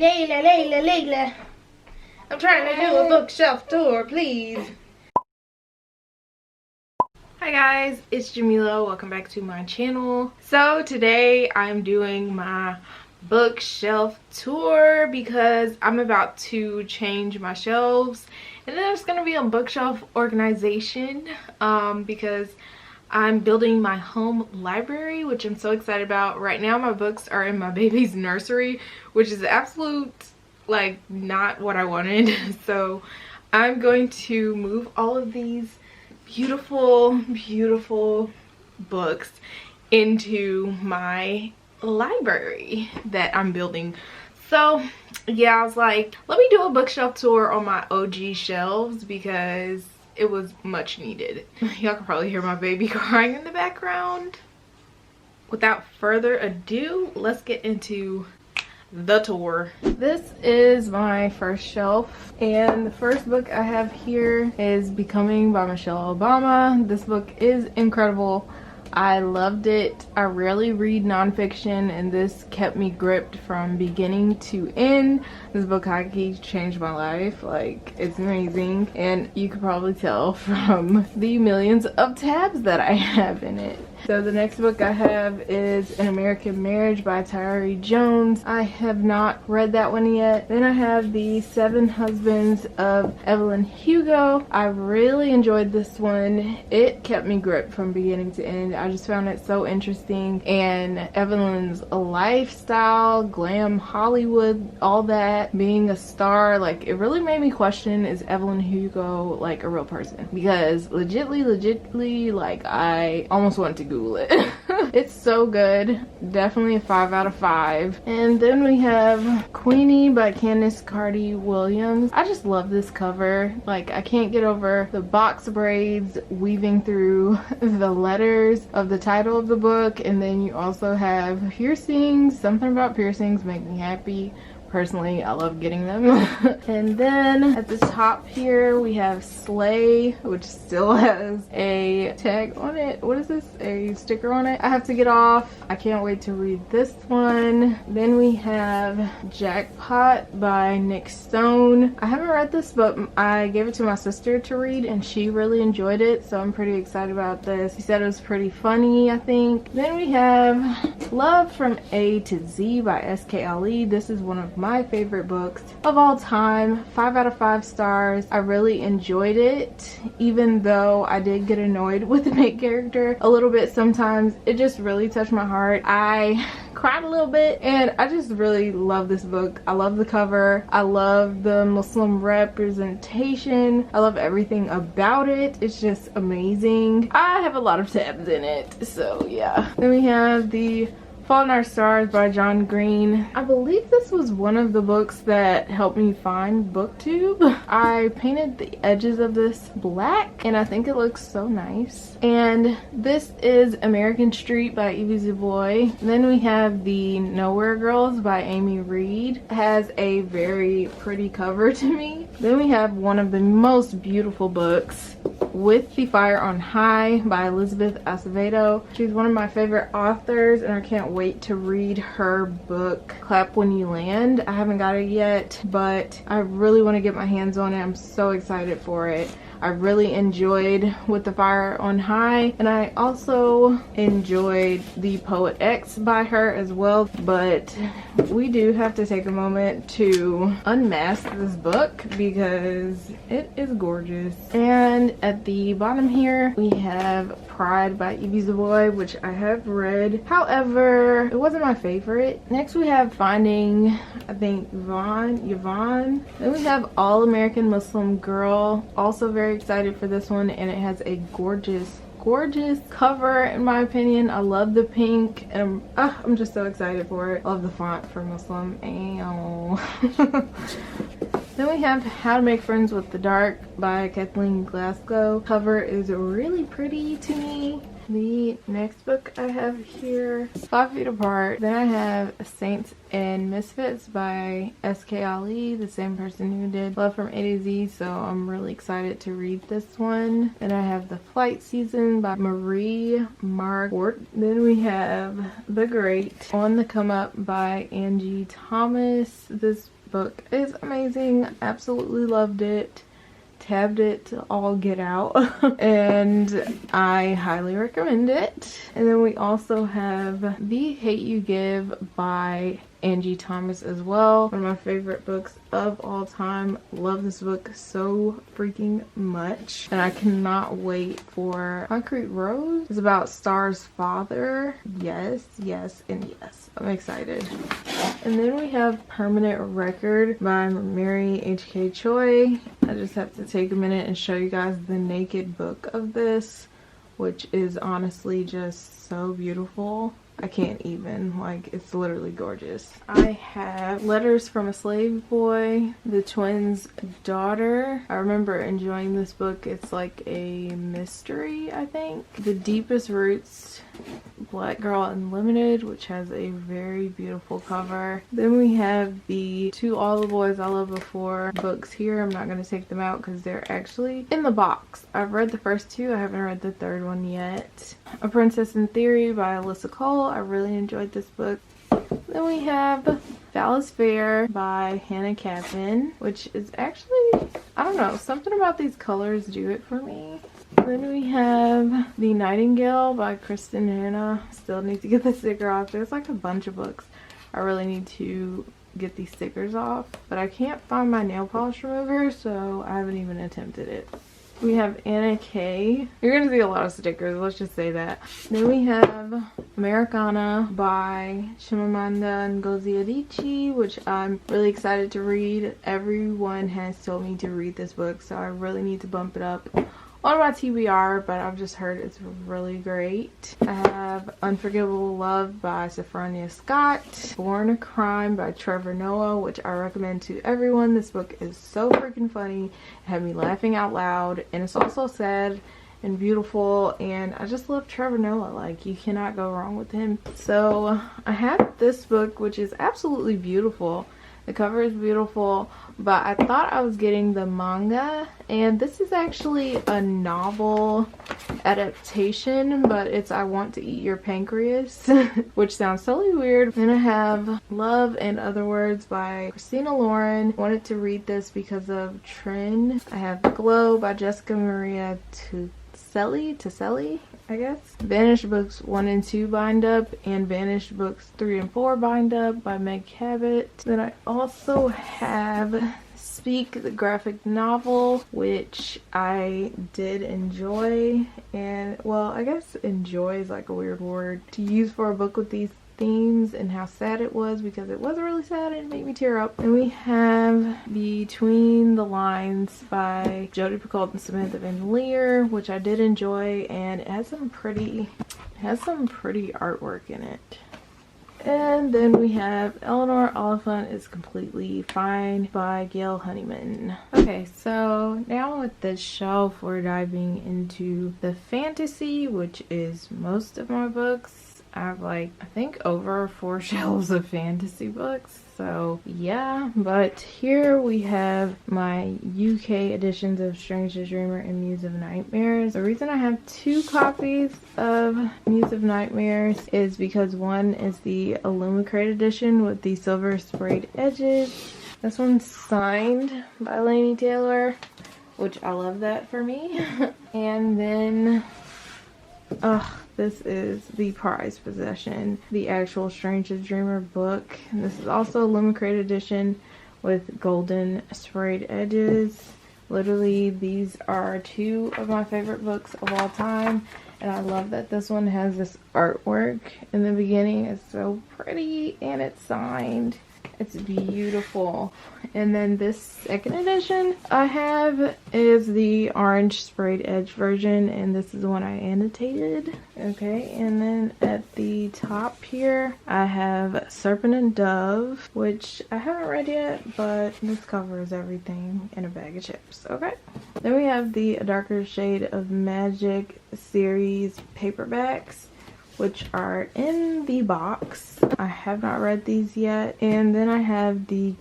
Layla. I'm trying to do a bookshelf tour, please. Hi guys, it's Jamila. Welcome back to my channel. So today I'm doing my bookshelf tour because I'm about to change my shelves, and then it's going to be a bookshelf organization because I'm building my home library, which I'm so excited about. Right now my books are in my baby's nursery, which is absolute like not what I wanted. So I'm going to move all of these beautiful books into my library that I'm building. So yeah, I was like, let me do a bookshelf tour on my OG shelves because it was much needed. Y'all can probably hear my baby crying in the background. Without further ado, let's get into the tour. This is my first shelf, and the first book I have here is Becoming by Michelle Obama. This book is incredible. I loved it. I rarely read nonfiction, and this kept me gripped from beginning to end. This book actually changed my life. Like, it's amazing, and you could probably tell from the millions of tabs that I have in it. So the next book I have is An American Marriage by Tyree Jones. I have not read that one yet. Then I have The 7 Husbands of Evelyn Hugo. I really enjoyed this one. It kept me gripped from beginning to end. I just found it so interesting, and Evelyn's lifestyle, glam Hollywood, all that, being a star, like it really made me question, is Evelyn Hugo like a real person? Because legitly like I almost wanted to Google it. It's so good. Definitely a 5 out of 5. And then we have Queenie by Candace Carty Williams. I just love this cover. Like, I can't get over the box braids weaving through the letters of the title of the book, and then you also have piercings. Something about piercings make me happy. Personally, I love getting them. And then at the top here we have Slay, which still has a tag on it. What is this? A sticker on it I have to get off. I can't wait to read this one. Then we have Jackpot by Nick Stone. I haven't read this, but I gave it to my sister to read and she really enjoyed it, so I'm pretty excited about this. She said it was pretty funny, I think. Then we have Love from A to Z by S.K. Ali. This is one of my favorite books of all time. 5 out of 5 stars. I really enjoyed it, even though I did get annoyed with the main character a little bit sometimes. It just really touched my heart. I cried a little bit, and I just really love this book. I love the cover. I love the Muslim representation. I love everything about it. It's just amazing. I have a lot of tabs in it, so yeah. Then we have the Fault in Our Stars by John Green. I believe this was one of the books that helped me find BookTube. I painted the edges of this black and I think it looks so nice. And this is American Street by Evie Zavoy. Then we have The Nowhere Girls by Amy Reed. It has a very pretty cover to me. Then we have one of the most beautiful books, With the Fire on High by Elizabeth Acevedo. She's one of my favorite authors, and I can't wait to read her book Clap When You Land. I haven't got it yet, but I really want to get my hands on it. I'm so excited for it. I really enjoyed With the Fire on High, and I also enjoyed The Poet X by her as well. But we do have to take a moment to unmask this book because it is gorgeous. And at the bottom here we have Pride by Evie Zavoy, which I have read. However, it wasn't my favorite. Next we have Finding, I think, Yvonne. Then we have All American Muslim Girl. Also very excited for this one, and it has a gorgeous cover in my opinion. I love the pink, and I'm just so excited for it. I love the font for Muslim. Then we have How to Make Friends with the Dark by Kathleen Glasgow. Cover is really pretty to me. The next book I have here, 5 Feet Apart. Then I have Saints and Misfits by S.K. Ali, the same person who did Love from A to Z, so I'm really excited to read this one. Then I have The Flight Season by Marie Marquardt. Then we have The Great On the Come Up by Angie Thomas. This book is amazing. Absolutely loved it. Tabbed it to all get out and I highly recommend it. And then we also have The Hate You Give by Angie Thomas as well. One of my favorite books of all time. Love this book so freaking much. And I cannot wait for Concrete Rose. It's about Star's father. Yes, yes, and yes. I'm excited. And then we have Permanent Record by Mary H.K. Choi. I just have to take a minute and show you guys the naked book of this, which is honestly just so beautiful. I can't even, like, it's literally gorgeous. I have Letters from a Slave Boy, The Twins' Daughter. I remember enjoying this book. It's like a mystery, I think. The Deepest Roots, Black Girl Unlimited, which has a very beautiful cover. Then we have the To All the Boys I Loved Before books here. I'm not going to take them out because they're actually in the box. I've read the first 2. I haven't read the 3rd one yet. A Princess in Theory by Alyssa Cole. I really enjoyed this book. Then we have Dallas Fair by Hannah Kaplan, which is actually, I don't know, something about these colors do it for me. Then we have The Nightingale by Kristen Hanna. Still need to get the sticker off. There's like a bunch of books I really need to get these stickers off, but I can't find my nail polish remover, so I haven't even attempted it. We have Anna K. You're gonna see a lot of stickers, let's just say that. Then we have Americana by Chimamanda Ngozi Adichie, which I'm really excited to read. Everyone has told me to read this book, so I really need to bump it up on my TBR, but I've just heard it's really great. I have Unforgivable Love by Sophronia Scott. Born a Crime by Trevor Noah, which I recommend to everyone. This book is so freaking funny. It had me laughing out loud, and it's also sad and beautiful, and I just love Trevor Noah. Like, you cannot go wrong with him. So I have this book, which is absolutely beautiful. The cover is beautiful, but I thought I was getting the manga, and this is actually a novel adaptation, but it's I Want to Eat Your Pancreas, which sounds totally weird. Then I have Love and Other Words by Christina Lauren. Wanted to read this because of Trin. I have Glow by Jessica Maria Tuselli, I guess. Vanished Books 1 and 2 bind up, and Vanished Books 3 and 4 bind up by Meg Cabot. Then I also have Speak, the graphic novel, which I did enjoy. And, well, I guess enjoy is like a weird word to use for a book with these themes, and how sad it was, because it was really sad and it made me tear up. And we have Between the Lines by Jodi Picoult and Samantha Van Leer, which I did enjoy, and it has some pretty artwork in it. And then we have Eleanor Oliphant is Completely Fine by Gail Honeyman. Okay, so now with this shelf, we're diving into the fantasy, which is most of my books. I have like, I think over 4 shelves of fantasy books. So yeah, but here we have my UK editions of Strange the Dreamer and Muse of Nightmares. The reason I have 2 copies of Muse of Nightmares is because one is the Illumicrate edition with the silver sprayed edges. This one's signed by Laini Taylor, which I love that for me. And then, this is the prized possession, the actual Strange the Dreamer book. And this is also a Illumicrate edition with golden sprayed edges. Literally, these are 2 of my favorite books of all time. And I love that this one has this artwork in the beginning. It's so pretty, and it's signed. It's beautiful. And then this second edition I have is the orange sprayed edge version, and this is the one I annotated. Okay, and then at the top here I have Serpent and Dove, which I haven't read yet, but this covers everything in a bag of chips. Okay, then we have the A Darker Shade of Magic series paperbacks, which are in the box. I have not read these yet. And then I have the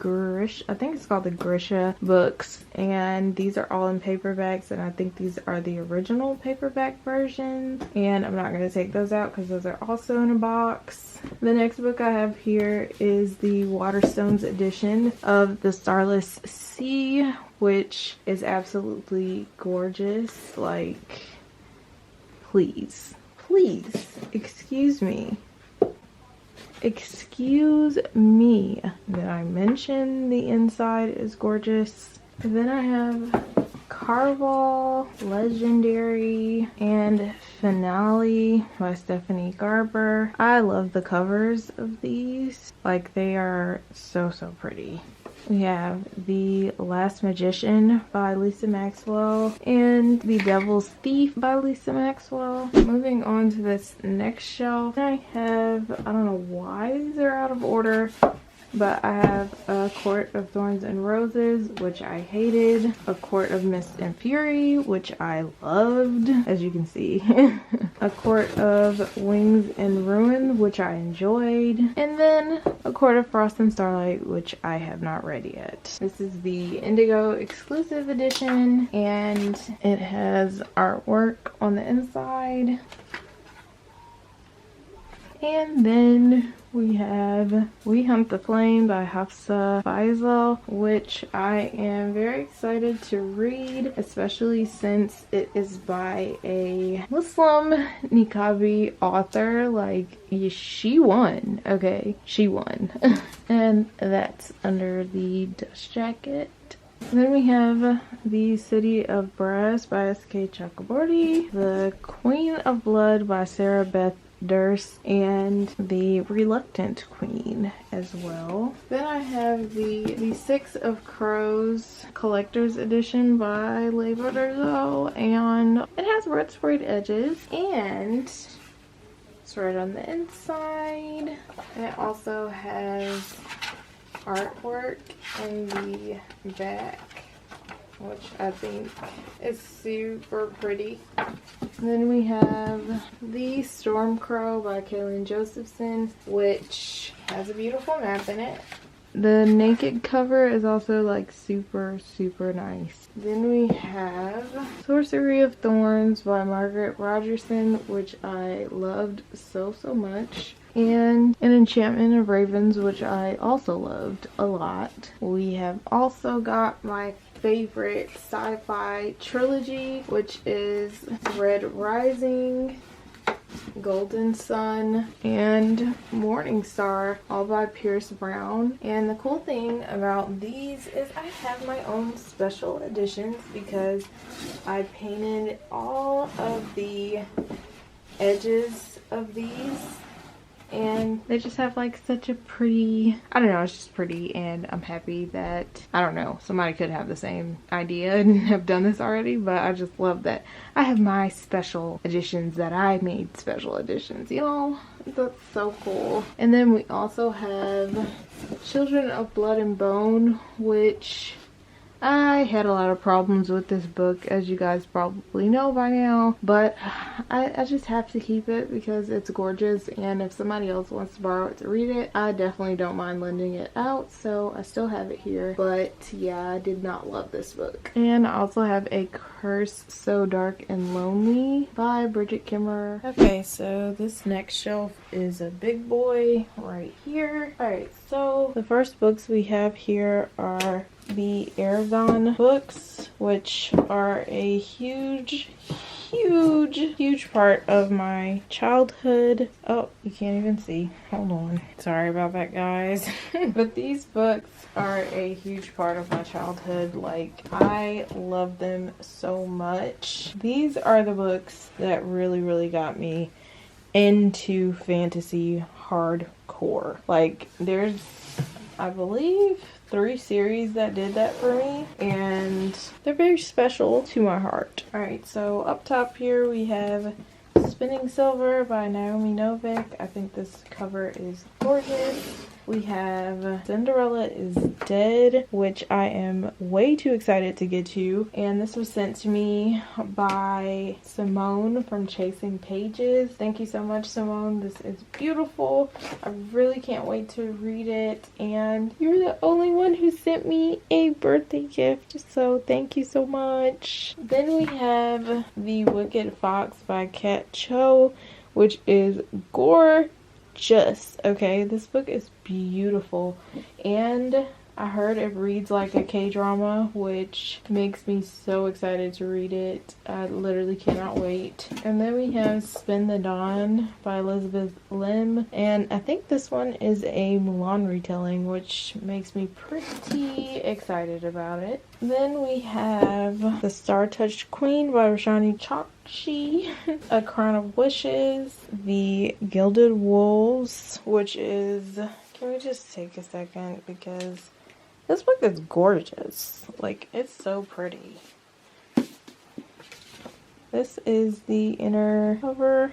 I think it's called the Grisha books, and these are all in paperbacks, and I think these are the original paperback versions, and I'm not going to take those out because those are also in a box. The next book I have here is the Waterstones edition of The Starless Sea, which is absolutely gorgeous. Like, please, excuse me. Excuse me. Did I mention the inside is gorgeous? And then I have Carval, Legendary, and Finale by Stephanie Garber. I love the covers of these. Like, they are so pretty. We have The Last Magician by Lisa Maxwell and The Devil's Thief by Lisa Maxwell. Moving on to this next shelf, I have, I don't know why these are out of order, but I have A Court of Thorns and Roses, which I hated. A Court of Mist and Fury, which I loved, as you can see. A Court of Wings and Ruin, which I enjoyed. And then A Court of Frost and Starlight, which I have not read yet. This is the Indigo exclusive edition, and it has artwork on the inside. And then we have We Hunt the Flame by Hafsa Faisal, which I am very excited to read, especially since it is by a Muslim niqabi author. Like, she won. Okay, she won. And that's under the dust jacket. Then we have The City of Brass by S.K. Chakraborty, The Queen of Blood by Sarah Beth Durst, and The Reluctant Queen as well. Then I have the Six of Crows Collector's Edition by Leva Durzo, and it has red sprayed edges, and it's right on the inside. And it also has artwork in the back, which I think is super pretty. Then we have The Storm Crow by Kaylin Josephson, which has a beautiful map in it. The naked cover is also like super nice. Then we have Sorcery of Thorns by Margaret Rogerson, which I loved so much. And An Enchantment of Ravens, which I also loved a lot. We have also got my favorite sci-fi trilogy, which is Red Rising, Golden Sun, and Morning Star, all by Pierce Brown. And the cool thing about these is I have my own special editions because I painted all of the edges of these, and they just have like such a pretty, I don't know, it's just pretty, and I'm happy that, I don't know, somebody could have the same idea and have done this already, but I just love that I have my special editions that I made special editions, you know. That's so cool. And then we also have Children of Blood and Bone, which I had a lot of problems with this book, as you guys probably know by now, but I just have to keep it because it's gorgeous, and if somebody else wants to borrow it to read it, I definitely don't mind lending it out, so I still have it here. But yeah, I did not love this book. And I also have A Curse So Dark and Lonely by Bridget Kimmerer. Okay, so this next shelf is a big boy right here. Alright, so the first books we have here are the Aragon books, which are a huge part of my childhood. Oh, you can't even see. Hold on. Sorry about that, guys. But these books are a huge part of my childhood. Like, I love them so much. These are the books that really got me into fantasy hardcore. Like, there's I believe 3 series that did that for me, and they're very special to my heart. Alright, so up top here we have Spinning Silver by Naomi Novik. I think this cover is gorgeous. We have Cinderella is Dead, which I am way too excited to get to. And this was sent to me by Simone from Chasing Pages. Thank you so much, Simone. This is beautiful. I really can't wait to read it. And you're the only one who sent me a birthday gift, so thank you so much. Then we have The Wicked Fox by Kat Cho, which is gorgeous. Okay, this book is beautiful, and I heard it reads like a K-drama, which makes me so excited to read it. I literally cannot wait. And then we have Spin the Dawn by Elizabeth Lim, and I think this one is a Mulan retelling, which makes me pretty excited about it. Then we have The Star-Touched Queen by Roshani Chokshi, A Crown of Wishes, The Gilded Wolves, which is, can we just take a second, because this book is gorgeous. Like, it's so pretty. This is the inner cover.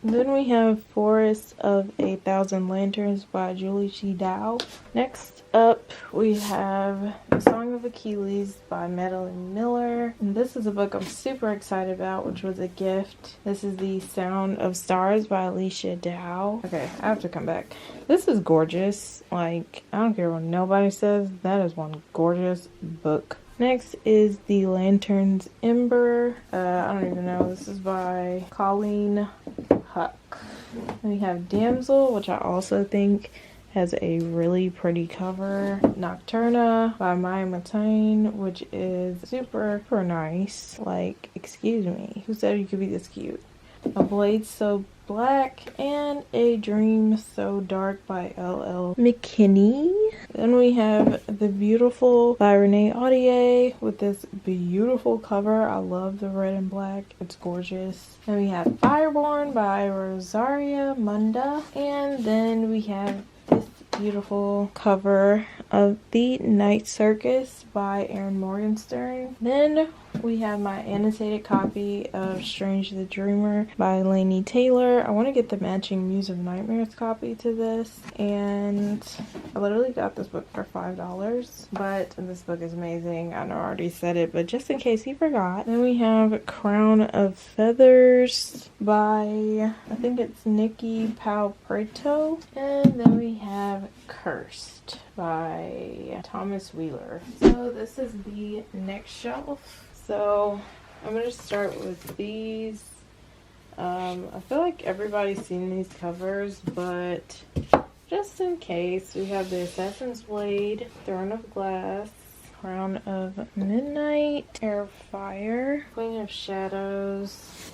Then we have Forest of a Thousand Lanterns by Julie Chi Dow. Next up, we have The Song of Achilles by Madeline Miller. And this is a book I'm super excited about, which was a gift. This is The Sound of Stars by Alicia Dow. Okay, I have to come back. This is gorgeous. Like, I don't care what nobody says. That is one gorgeous book. Next is The Lantern's Ember. I don't even know. This is by Colleen Huck. And we have Damsel, which I also think has a really pretty cover. Nocturna by Maya Matane, which is super nice. Like, excuse me, who said you could be this cute? A Blade So Black and A Dream So Dark by L.L. McKinney. Then we have The Beautiful by Renee Audier with this beautiful cover. I love the red and black. It's gorgeous. Then we have Fireborn by Rosaria Munda. And then we have this beautiful cover of The Night Circus by Erin Morgenstern. Then we have my annotated copy of Strange the Dreamer by Laini Taylor. I want to get the matching Muse of Nightmares copy to this, and I literally got this book for $5, but this book is amazing. I know I already said it, but just in case you forgot. Then we have Crown of Feathers by, I think it's Nikki Pau Preto, and then we have Cursed by Thomas Wheeler. So this is the next shelf. So I'm going to start with these. I feel like everybody's seen these covers, but just in case, we have the Assassin's Blade, Throne of Glass, Crown of Midnight, Air of Fire, Queen of Shadows,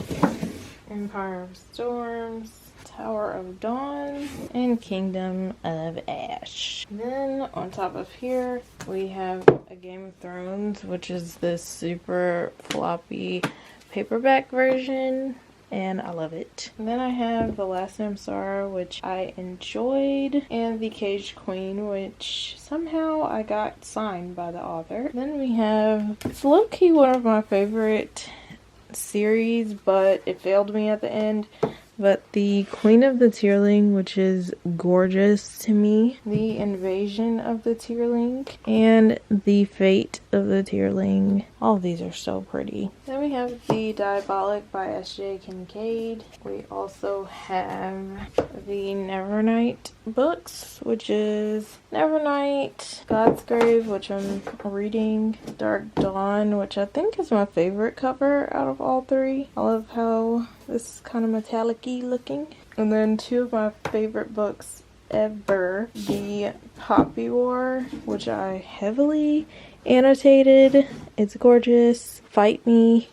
Empire of Storms, Tower of Dawn, and Kingdom of Ash. Then on top of here we have a Game of Thrones, which is this super floppy paperback version, and I love it. And then I have The Last Samsara, which I enjoyed, and The Caged Queen, which somehow I got signed by the author. Then we have, it's low-key one of my favorite series, but it failed me at the end. But The Queen of the Tearling, which is gorgeous to me. The Invasion of the Tearling. And The Fate of the Tearling. All of these are so pretty. Then we have The Diabolic by S.J. Kincaid. We also have the Nevernight books, which is Nevernight, God's Grave, which I'm reading, Dark Dawn, which I think is my favorite cover out of all three. I love how this is kind of metallic-y looking. And then two of my favorite books ever, The Poppy War, which I heavily annotated. It's gorgeous. Fight Me.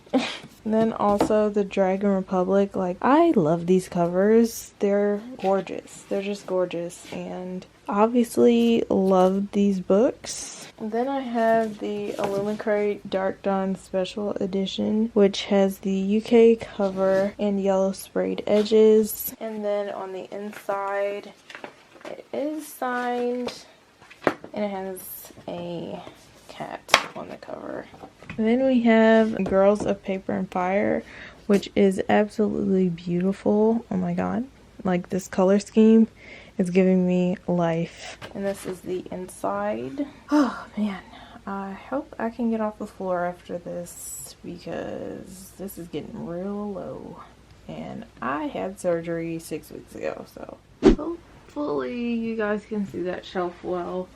And then also The Dragon Republic. Like, I love these covers. They're gorgeous. They're just gorgeous. And obviously love these books. And then I have the Illumicrate Dark Dawn Special Edition, which has the UK cover and yellow sprayed edges. And then on the inside, it is signed. and it has a cat on the cover. And then we have Girls of Paper and Fire, which is absolutely beautiful. Oh my god. Like, this color scheme is giving me life. And this is the inside. Oh man, I hope I can get off the floor after this because this is getting real low. And I had surgery 6 weeks ago, so hopefully you guys can see that shelf well.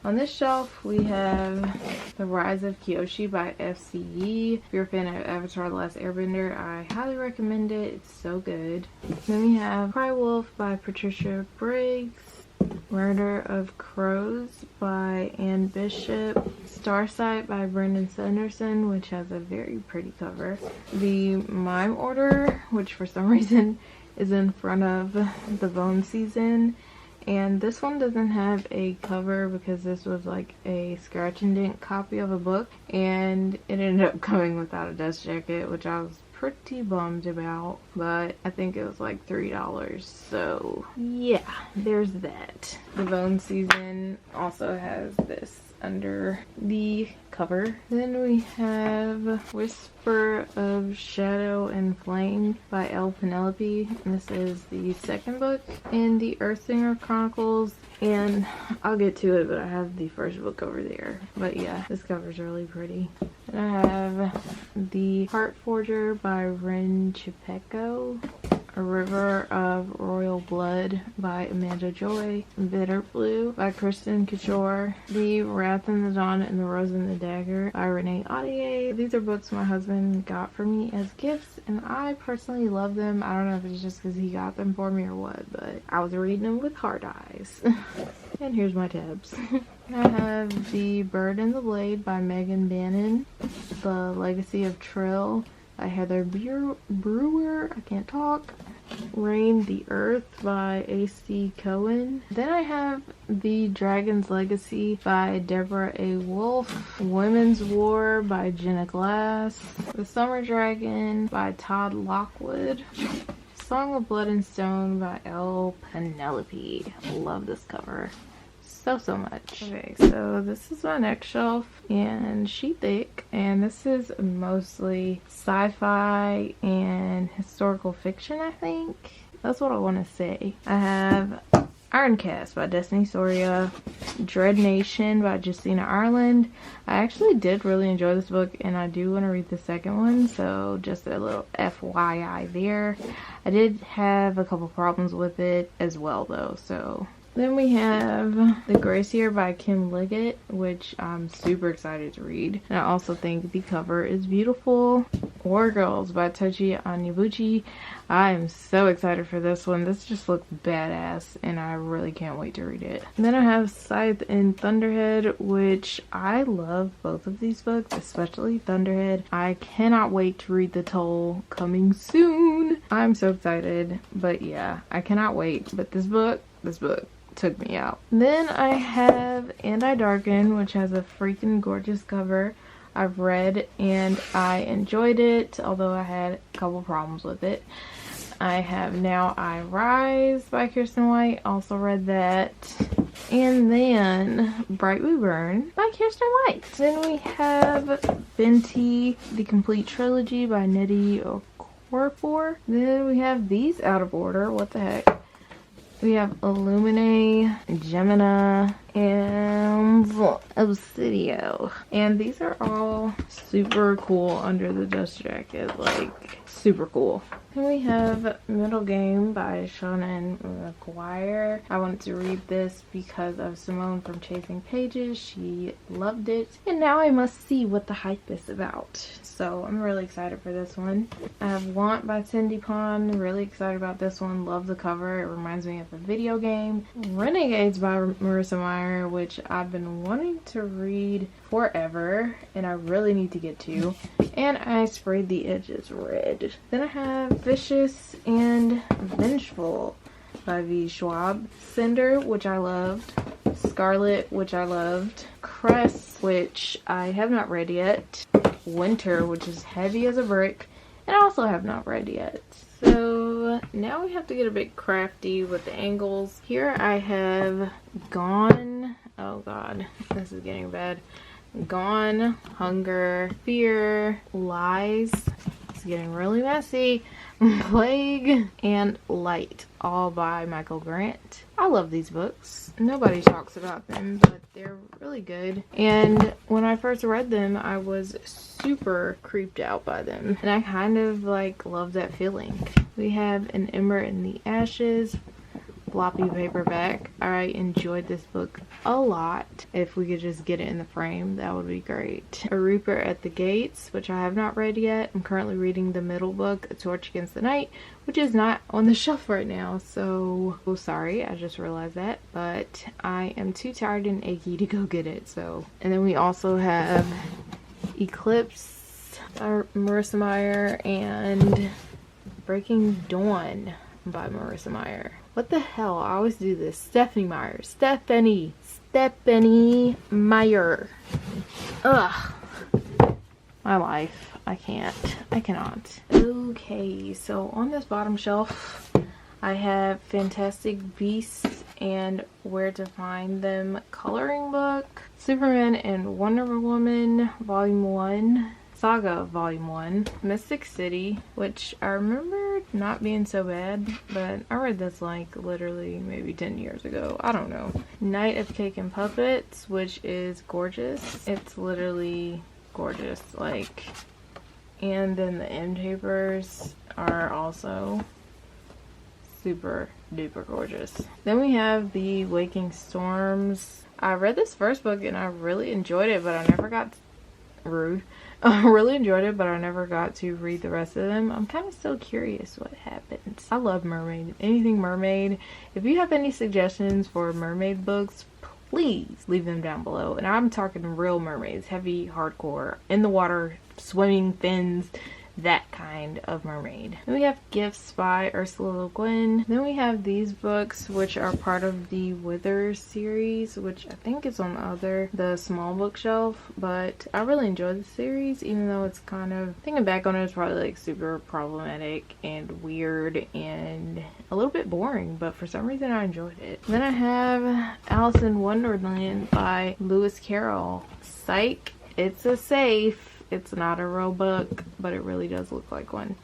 On this shelf, we have The Rise of Kyoshi by FCE. If you're a fan of Avatar: The Last Airbender, I highly recommend it. It's so good. Then we have Cry Wolf by Patricia Briggs. Murder of Crows by Anne Bishop. Starsight by Brendan Sanderson, which has a very pretty cover. The Mime Order, which for some reason is in front of the Bone Season. And this one doesn't have a cover because this was like a scratch and dent copy of a book, and it ended up coming without a dust jacket, which I was pretty bummed about, but I think it was like $3, so yeah, there's that. The Bone Season also has this under the cover. Then we have Whisper of Shadow and Flame by Elle Penelope. And this is the second book in the Earthsinger Chronicles, and I'll get to it, but I have the first book over there. But yeah, this cover is really pretty. And I have The Heart Forger by Rin Chipeco. A River of Royal Blood by Amanda Joy. Bitter Blue by Kristen Couture. The Wrath in the Dawn and the Rose and the Dagger by Renee Audier. These are books my husband got for me as gifts, and I personally love them. I don't know if it's just because he got them for me or what, but I was reading them with hard eyes. And here's my tabs. I have The Bird and the Blade by Megan Bannon. The Legacy of Trill by Heather Brewer. I can't talk. Reign the Earth by A.C. Cohen. Then I have The Dragon's Legacy by Deborah A. Wolfe. Women's War by Jenna Glass. The Summer Dragon by Todd Lockwood. Song of Blood and Stone by Elle Penelope. I love this cover so much. Okay, so this is my next shelf, and sheet thick, and this is mostly sci-fi and historical fiction, I think. That's what I want to say. I have Iron Cast by Destiny Soria, Dread Nation by Justina Ireland. I actually did really enjoy this book, and I do want to read the second one, so just a little FYI there. I did have a couple problems with it as well though, so. Then we have The Gracier by Kim Liggett, which I'm super excited to read. And I also think the cover is beautiful. War Girls by Tochi Onyebuchi. I am so excited for this one. This just looks badass, and I really can't wait to read it. And then I have Scythe and Thunderhead, which I love both of these books, especially Thunderhead. I cannot wait to read The Toll, coming soon. I'm so excited, but yeah, I cannot wait. But this book took me out. Then I have And I Darken, which has a freaking gorgeous cover. I've read and I enjoyed it, although I had a couple problems with it. I have Now I Rise by Kirsten White, also read that. And then Bright We Burn by Kirsten White. Then we have Fenty, The Complete Trilogy by Nettie Okorafor. Then we have these out of order, what the heck. We have Illumine, Gemina, and Obsidio. And these are all super cool under the dust jacket, like super cool. And we have Middle Game by Shannon McGuire. I wanted to read this because of Simone from Chasing Pages. She loved it. And now I must see what the hype is about. So I'm really excited for this one. I have Want by Cindy Pond. Really excited about this one. Love the cover. It reminds me of a video game. Renegades by Marissa Meyer, which I've been wanting to read forever and I really need to get to. And I sprayed the edges red. Then I have Vicious and Vengeful by V. Schwab. Cinder, which I loved. Scarlet, which I loved. Crest, which I have not read yet. Winter, which is heavy as a brick, and I also have not read yet. So now we have to get a bit crafty with the angles. Here I have Gone Oh god, this is getting bad. Gone, Hunger, Fear, Lies, it's getting really messy, Plague, and Light, all by Michael Grant. I love these books. Nobody talks about them, but they're really good. And when I first read them, I was super creeped out by them. And I kind of like love that feeling. We have An Ember in the Ashes, floppy paperback. I enjoyed this book a lot. If we could just get it in the frame, that would be great. A Reaper at the Gates, which I have not read yet. I'm currently reading the middle book, A Torch Against the Night, which is not on the shelf right now, so oh sorry, I just realized that, but I am too tired and achy to go get it. So, and then we also have Eclipse by Marissa Meyer and Breaking Dawn by Marissa Meyer. What the hell? I always do this. Stephanie Meyer. Stephanie Meyer. Ugh. My life. I cannot. Okay, so on this bottom shelf, I have Fantastic Beasts and Where to Find Them coloring book, Superman and Wonder Woman Volume 1, Saga Volume 1, Mystic City, which I remember not being so bad, but I read this like literally maybe 10 years ago. I don't know. Night of Cake and Puppets, which is gorgeous. It's literally gorgeous, like, and then the end papers are also super duper gorgeous. Then we have the Waking Storms. I read this first book and I really enjoyed it, but I never got rude. I really enjoyed it, but I never got to read the rest of them. I'm kind of still curious what happens. I love mermaid. Anything mermaid. If you have any suggestions for mermaid books, please leave them down below. And I'm talking real mermaids, heavy, hardcore, in the water, swimming, fins, that kind of mermaid. Then we have Gifts by Ursula Le Guin. Then we have these books, which are part of the Withers series, which I think is on the small bookshelf, but I really enjoy the series, even though it's kind of, thinking back on it, it's probably like super problematic and weird and a little bit boring, but for some reason I enjoyed it. Then I have Alice in Wonderland by Lewis Carroll. Psych, it's a safe. It's not a real book, but it really does look like one.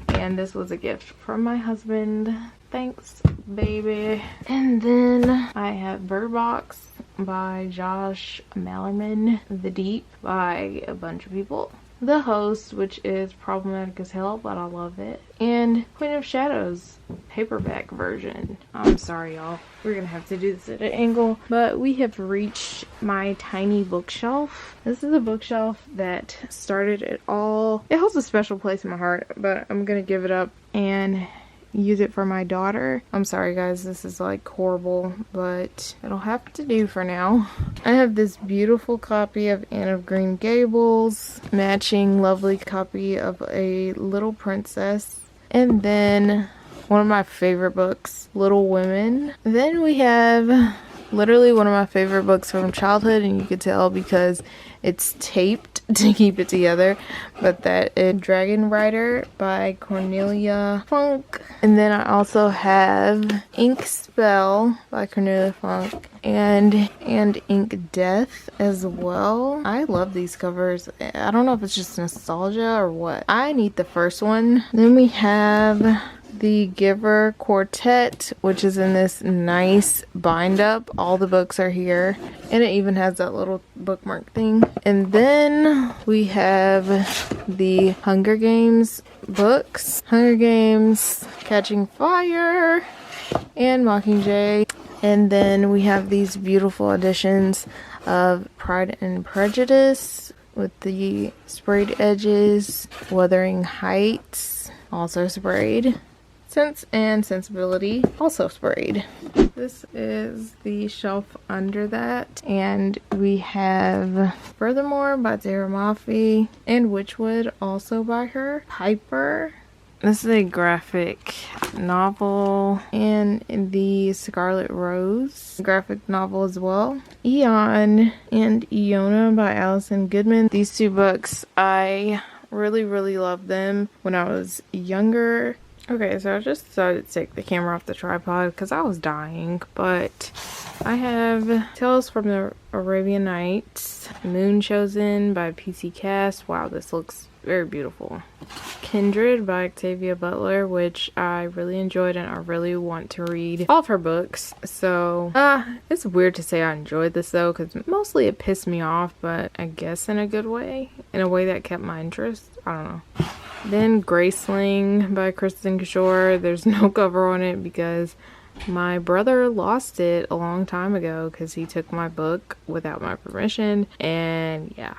And this was a gift from my husband. Thanks, baby. And then I have Bird Box by Josh Malerman. The Deep by a bunch of people. The Host, which is problematic as hell, but I love it. And Queen of Shadows paperback version. I'm sorry, y'all. We're gonna have to do this at an angle, but we have reached my tiny bookshelf. This is a bookshelf that started it all. It holds a special place in my heart, but I'm gonna give it up and use it for my daughter. I'm sorry guys, this is like horrible, but it'll have to do for now. I have this beautiful copy of Anne of Green Gables, matching lovely copy of A Little Princess, and then one of my favorite books, Little Women. Then we have literally one of my favorite books from childhood, and you could tell because it's taped to keep it together, but that is Dragon Rider by Cornelia Funk. And then I also have Ink Spell by Cornelia Funk and Ink Death as well. I love these covers. I don't know if it's just nostalgia or what. I need the first one. Then we have the Giver Quartet, which is in this nice bind up. All the books are here, and it even has that little bookmark thing. And then we have the Hunger Games books. Hunger Games, Catching Fire, and Mockingjay. And then we have these beautiful editions of Pride and Prejudice with the sprayed edges. Wuthering Heights, also sprayed. Sense and Sensibility, also sprayed. This is the shelf under that, and we have Furthermore by Tara Maffei and Witchwood, also by her. Piper. This is a graphic novel, and the Scarlet Rose graphic novel as well. Eon and Iona by Alison Goodman. These two books, I really loved them when I was younger. Okay, so I just decided to take the camera off the tripod because I was dying, but I have Tales from the Arabian Nights, Moon Chosen by PC Cast. Wow, this looks very beautiful. Kindred by Octavia Butler, which I really enjoyed and I really want to read all of her books. So, it's weird to say I enjoyed this though, because mostly it pissed me off, but I guess in a good way. In a way that kept my interest. I don't know. Then Graceling by Kristen Kishore. There's no cover on it because my brother lost it a long time ago because he took my book without my permission. And yeah.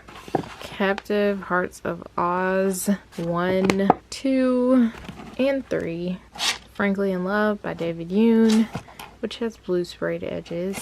Captive Hearts of Oz 1, 2, and 3. Frankly in Love by David Yoon, which has blue sprayed edges.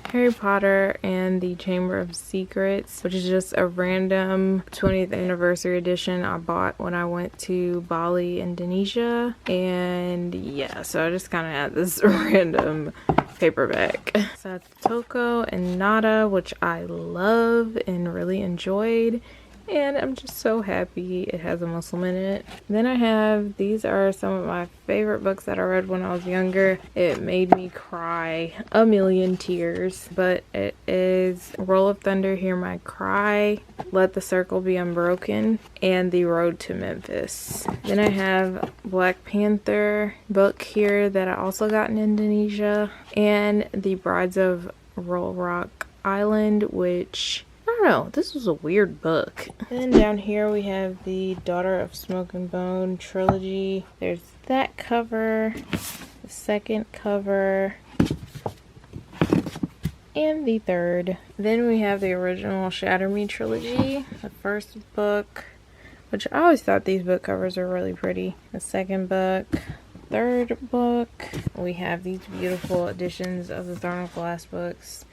Harry Potter and the Chamber of Secrets, which is just a random 20th anniversary edition I bought when I went to Bali, Indonesia. And yeah, so I just kind of had this random paperback. Satoko and Nada, which I love and really enjoyed. And I'm just so happy it has a Muslim in it. Then I have, these are some of my favorite books that I read when I was younger. It made me cry a million tears. But it is Roll of Thunder, Hear My Cry, Let the Circle Be Unbroken, and The Road to Memphis. Then I have Black Panther book here that I also got in Indonesia. And The Brides of Roll Rock Island, which... I don't know, this was a weird book. And then down here we have the Daughter of Smoke and Bone trilogy. There's that cover, the second cover, and the third. Then we have the original Shatter Me trilogy, the first book, which I always thought these book covers are really pretty. The second book, third book. We have these beautiful editions of the Throne of Glass books.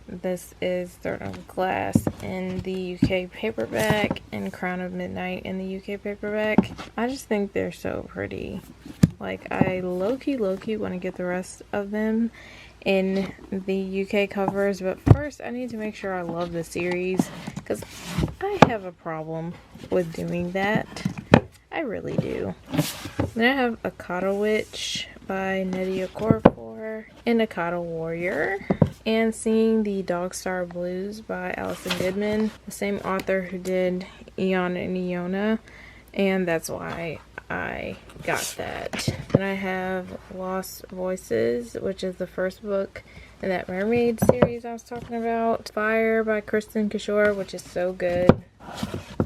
This is Throne of Glass in the UK paperback and Crown of Midnight in the UK paperback. I just think they're so pretty. Like, I low-key want to get the rest of them in the UK covers, but first I need to make sure I love the series because I have a problem with doing that. I really do. Then I have Akata Witch by Nydia Okorafor and Akata Warrior. And Seeing the Dog Star Blues by Alison Goodman, the same author who did Eon and Iona, and that's why I got that. Then I have Lost Voices, which is the first book in that mermaid series I was talking about. Fire by Kristen Kishore, which is so good.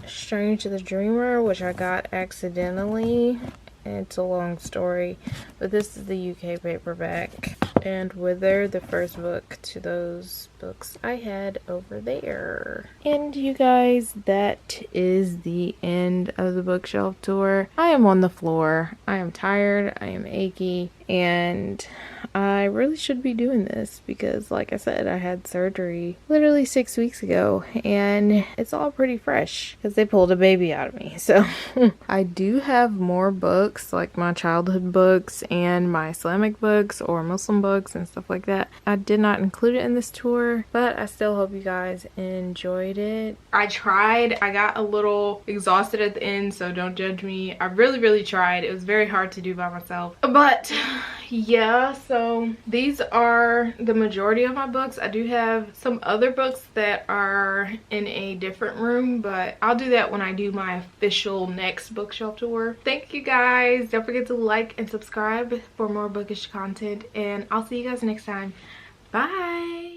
Strange the Dreamer, which I got accidentally. It's a long story, but this is the UK paperback. And Wither, the first book to those books I had over there. And you guys, that is the end of the bookshelf tour. I am on the floor. I am tired. I am achy. And I really should be doing this because, like I said, I had surgery literally 6 weeks ago and it's all pretty fresh because they pulled a baby out of me. So I do have more books, like my childhood books and my Islamic books or Muslim books and stuff like that. I did not include it in this tour, but I still hope you guys enjoyed it. I tried. I got a little exhausted at the end, so don't judge me. I really tried. It was very hard to do by myself, but yeah, so these are the majority of my books. I do have some other books that are in a different room, but I'll do that when I do my official next bookshelf tour. Thank you guys. Don't forget to like and subscribe for more bookish content, and I'll see you guys next time. Bye.